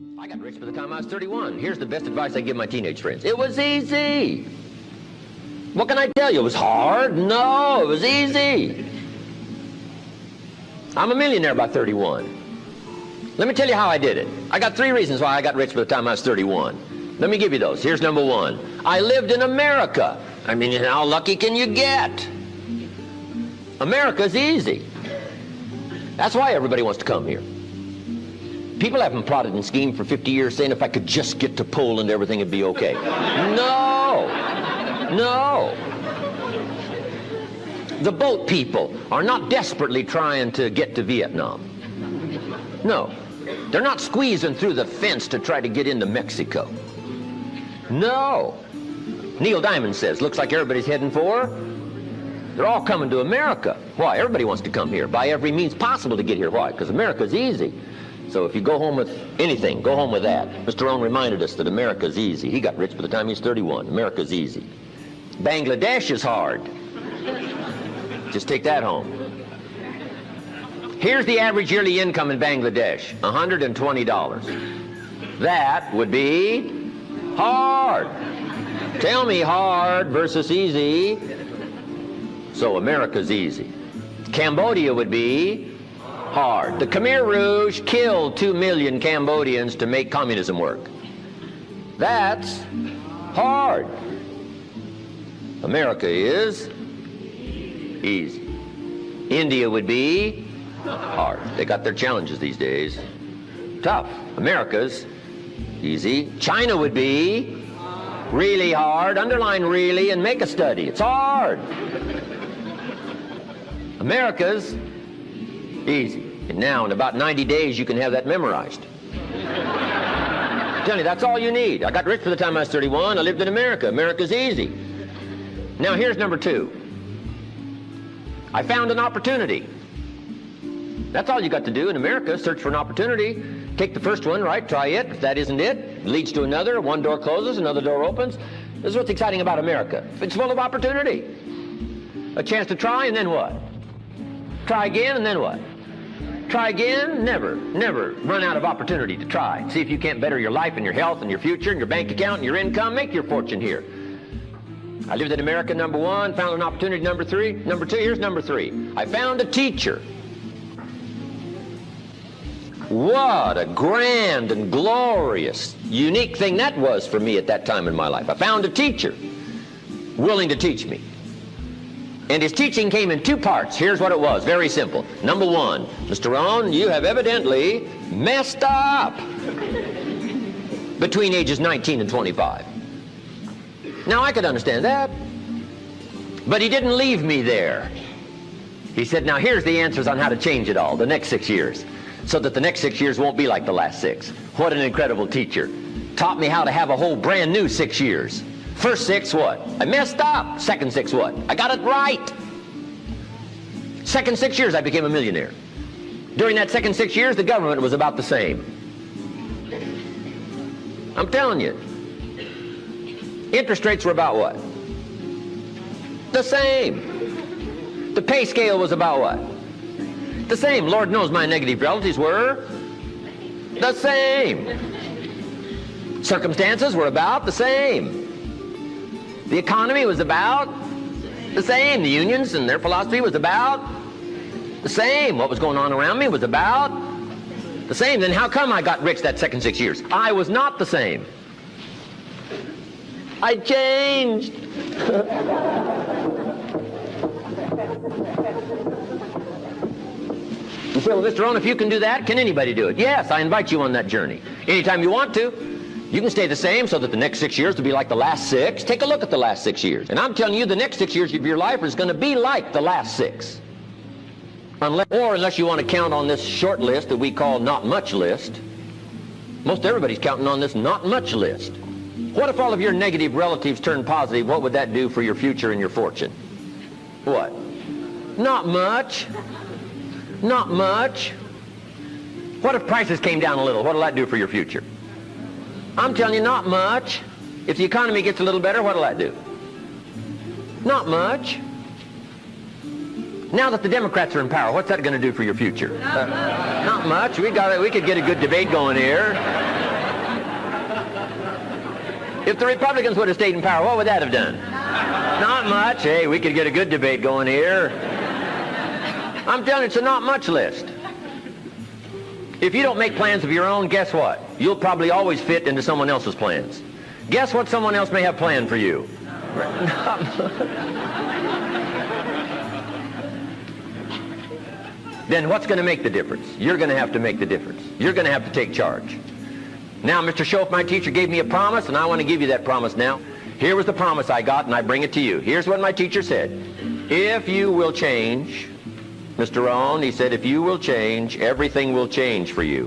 I got rich by the time I was 31. Here's the best advice I give my teenage friends. It was easy. What can I tell you? It was hard? No, it was easy. I'm a millionaire by 31. Let me tell you how I did it. I got 3 reasons why I got rich by the time I was 31. Let me give you those. Here's number 1. I lived in America. I mean, how lucky can you get? America's easy. That's why everybody wants to come here. People haven't plotted and schemed for 50 years saying if I could just get to Poland, everything would be okay. No. No. The boat people are not desperately trying to get to Vietnam. No. They're not squeezing through the fence to try to get into Mexico. No. Neil Diamond says, looks like everybody's heading for. They're all coming to America. Why? Everybody wants to come here by every means possible to get here. Why? Because America's easy. So if you go home with anything, go home with that. Mr. Rohn reminded us that America's easy. He got rich by the time he was 31. America's easy. Bangladesh is hard. Just take that home. Here's the average yearly income in Bangladesh, $120. That would be hard. Tell me hard versus easy. So America's easy. Cambodia would be hard. The Khmer Rouge killed 2 million Cambodians to make communism work. That's hard. America is easy. India would be hard. They got their challenges these days. Tough. America's easy. China would be really hard. Underline really and make a study. It's hard. America's easy. And now in about 90 days you can have that memorized. I'm telling you, that's all you need. I got rich by the time I was 31. I lived in America. America's easy. Now here's number 2. I found an opportunity. That's all you got to do in America, search for an opportunity. Take the first one, right? Try it. If that isn't it, it leads to another. One door closes, another door opens. This is what's exciting about America. It's full of opportunity. A chance to try, and then what? Try again, and then what? Try again, never run out of opportunity to try. See if you can't better your life and your health and your future and your bank account and your income. Make your fortune here. I lived in America, number 1, found an opportunity, number 3. Number 2, here's number 3. I found a teacher. What a grand and glorious, unique thing that was for me at that time in my life. I found a teacher willing to teach me. And his teaching came in 2 parts. Here's what it was, very simple. Number 1, Mr. Rohn, you have evidently messed up between ages 19 and 25. Now, I could understand that, but he didn't leave me there. He said, now here's the answers on how to change it all, the next 6 years, so that the next 6 years won't be like the last 6. What an incredible teacher. Taught me how to have a whole brand new 6 years. First 6, what? I messed up. Second 6, what? I got it right. Second 6 years, I became a millionaire. During that second 6 years, the government was about the same. I'm telling you. Interest rates were about what? The same. The pay scale was about what? The same. Lord knows my negative relatives were the same. Circumstances were about the same. The economy was about the same. The unions and their philosophy was about the same. What was going on around me was about the same. Then how come I got rich that second 6 years? I was not the same. I changed. You say, well, Mr. Rohn, if you can do that, can anybody do it? Yes, I invite you on that journey. Anytime you want to. You can stay the same so that the next 6 years will be like the last 6. Take a look at the last 6 years. And I'm telling you, the next 6 years of your life is going to be like the last 6. Unless you want to count on this short list that we call not much list. Most everybody's counting on this not much list. What if all of your negative relatives turn positive? What would that do for your future and your fortune? What? Not much. Not much. What if prices came down a little? What will that do for your future? I'm telling you, not much. If the economy gets a little better, what will that do? Not much. Now that the Democrats are in power, what's that going to do for your future? Not much. We could get a good debate going here. If the Republicans would have stayed in power, what would that have done? Not much. Hey, we could get a good debate going here. I'm telling you, it's a not much list. If you don't make plans of your own, guess what? You'll probably always fit into someone else's plans. Guess what someone else may have planned for you? Then what's going to make the difference? You're going to have to make the difference. You're going to have to take charge. Now, Mr. Schoaf, my teacher, gave me a promise, and I want to give you that promise now. Here was the promise I got, and I bring it to you. Here's what my teacher said. If you will change, Mr. Rohn, he said, if you will change, everything will change for you.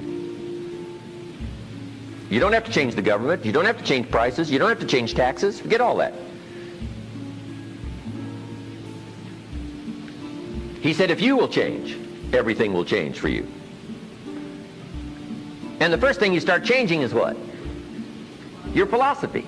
You don't have to change the government. You don't have to change prices. You don't have to change taxes. Forget all that. He said, if you will change, everything will change for you. And the first thing you start changing is what? Your philosophy.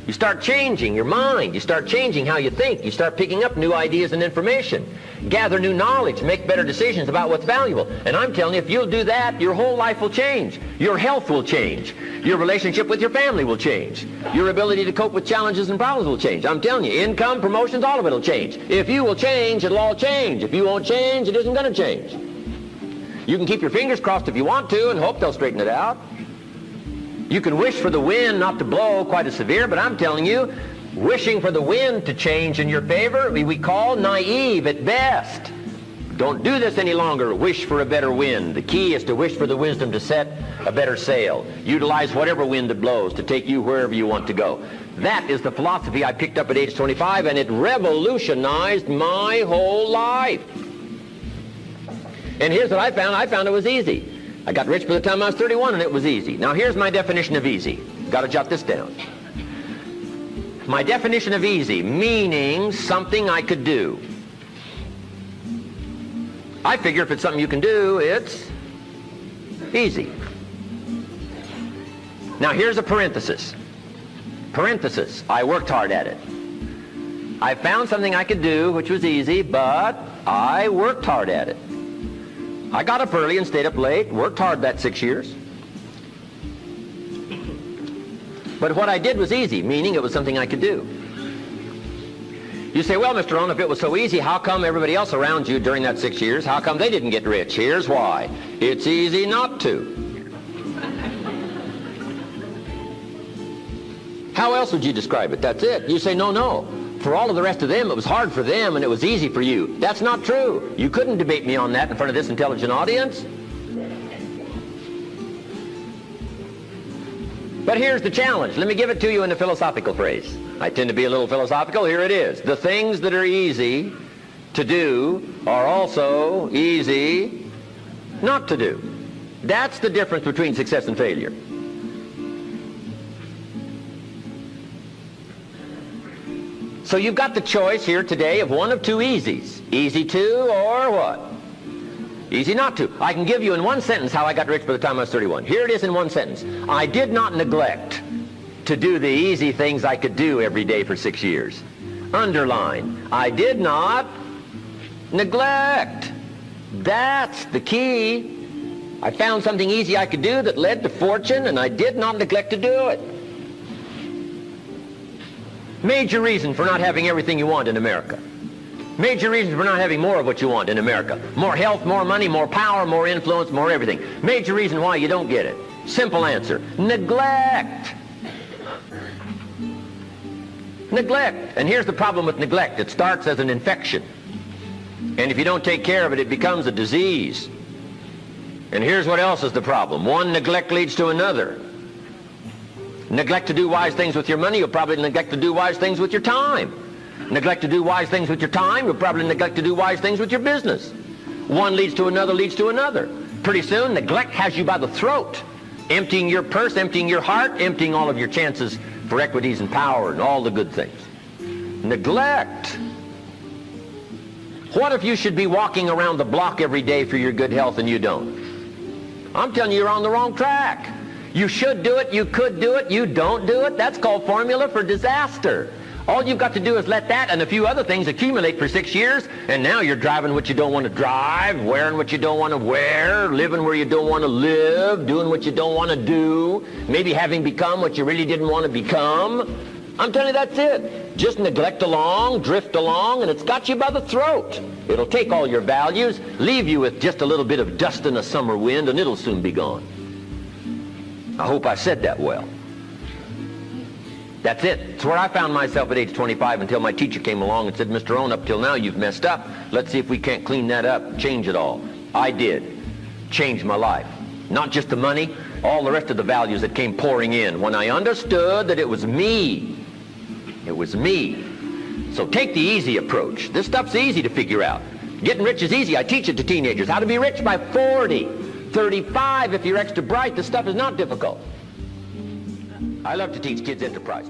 You start changing your mind. You start changing how you think. You start picking up new ideas and information. Gather new knowledge. Make better decisions about what's valuable. And I'm telling you, if you'll do that, your whole life will change. Your health will change. Your relationship with your family will change. Your ability to cope with challenges and problems will change. I'm telling you, income, promotions, all of it will change. If you will change, it'll all change. If you won't change, it isn't going to change. You can keep your fingers crossed if you want to and hope they'll straighten it out. You can wish for the wind not to blow quite as severe, but I'm telling you, wishing for the wind to change in your favor, we call naive at best. Don't do this any longer. Wish for a better wind. The key is to wish for the wisdom to set a better sail. Utilize whatever wind it blows to take you wherever you want to go. That is the philosophy I picked up at age 25, and it revolutionized my whole life. And here's what I found. I found it was easy. I got rich by the time I was 31, and it was easy. Now, here's my definition of easy. Got to jot this down. My definition of easy, meaning something I could do. I figure if it's something you can do, it's easy. Now, here's a parenthesis. Parenthesis, I worked hard at it. I found something I could do, which was easy, but I worked hard at it. I got up early and stayed up late, worked hard that 6 years. But what I did was easy, meaning it was something I could do. You say, well, Mr. Rohn, if it was so easy, how come everybody else around you during that 6 years, how come they didn't get rich? Here's why. It's easy not to. How else would you describe it? That's it. You say, no. For all of the rest of them, it was hard for them and it was easy for you. That's not true. You couldn't debate me on that in front of this intelligent audience. But here's the challenge. Let me give it to you in a philosophical phrase. I tend to be a little philosophical. Here it is. The things that are easy to do are also easy not to do. That's the difference between success and failure. So you've got the choice here today of one of two easies. Easy to or what? Easy not to. I can give you in one sentence how I got rich by the time I was 31. Here it is in one sentence. I did not neglect to do the easy things I could do every day for 6 years. Underline. I did not neglect. That's the key. I found something easy I could do that led to fortune, and I did not neglect to do it. Major reason for not having everything you want in America. Major reason for not having more of what you want in America. More health, more money, more power, more influence, more everything. Major reason why you don't get it. Simple answer. Neglect. Neglect. And here's the problem with neglect. It starts as an infection. And if you don't take care of it, it becomes a disease. And here's what else is the problem. One neglect leads to another. Neglect to do wise things with your money, you'll probably neglect to do wise things with your time. Neglect to do wise things with your time, you'll probably neglect to do wise things with your business. One leads to another, leads to another. Pretty soon, neglect has you by the throat, emptying your purse, emptying your heart, emptying all of your chances for equities and power and all the good things. Neglect. What if you should be walking around the block every day for your good health and you don't? I'm telling you, you're on the wrong track. You should do it, you could do it, you don't do it. That's called formula for disaster. All you've got to do is let that and a few other things accumulate for 6 years, and now you're driving what you don't want to drive, wearing what you don't want to wear, living where you don't want to live, doing what you don't want to do, maybe having become what you really didn't want to become. I'm telling you, that's it. Just neglect along, drift along, and it's got you by the throat. It'll take all your values, leave you with just a little bit of dust in a summer wind, and it'll soon be gone. I hope I said that well. That's it. It's where I found myself at age 25 until my teacher came along and said, Mr. Rohn, up till now you've messed up. Let's see if we can't clean that up, change it all. I did. Changed my life. Not just the money, all the rest of the values that came pouring in when I understood that it was me. It was me. So take the easy approach. This stuff's easy to figure out. Getting rich is easy. I teach it to teenagers. How to be rich by 40, 35 if you're extra bright. This stuff is not difficult. I love to teach kids enterprise.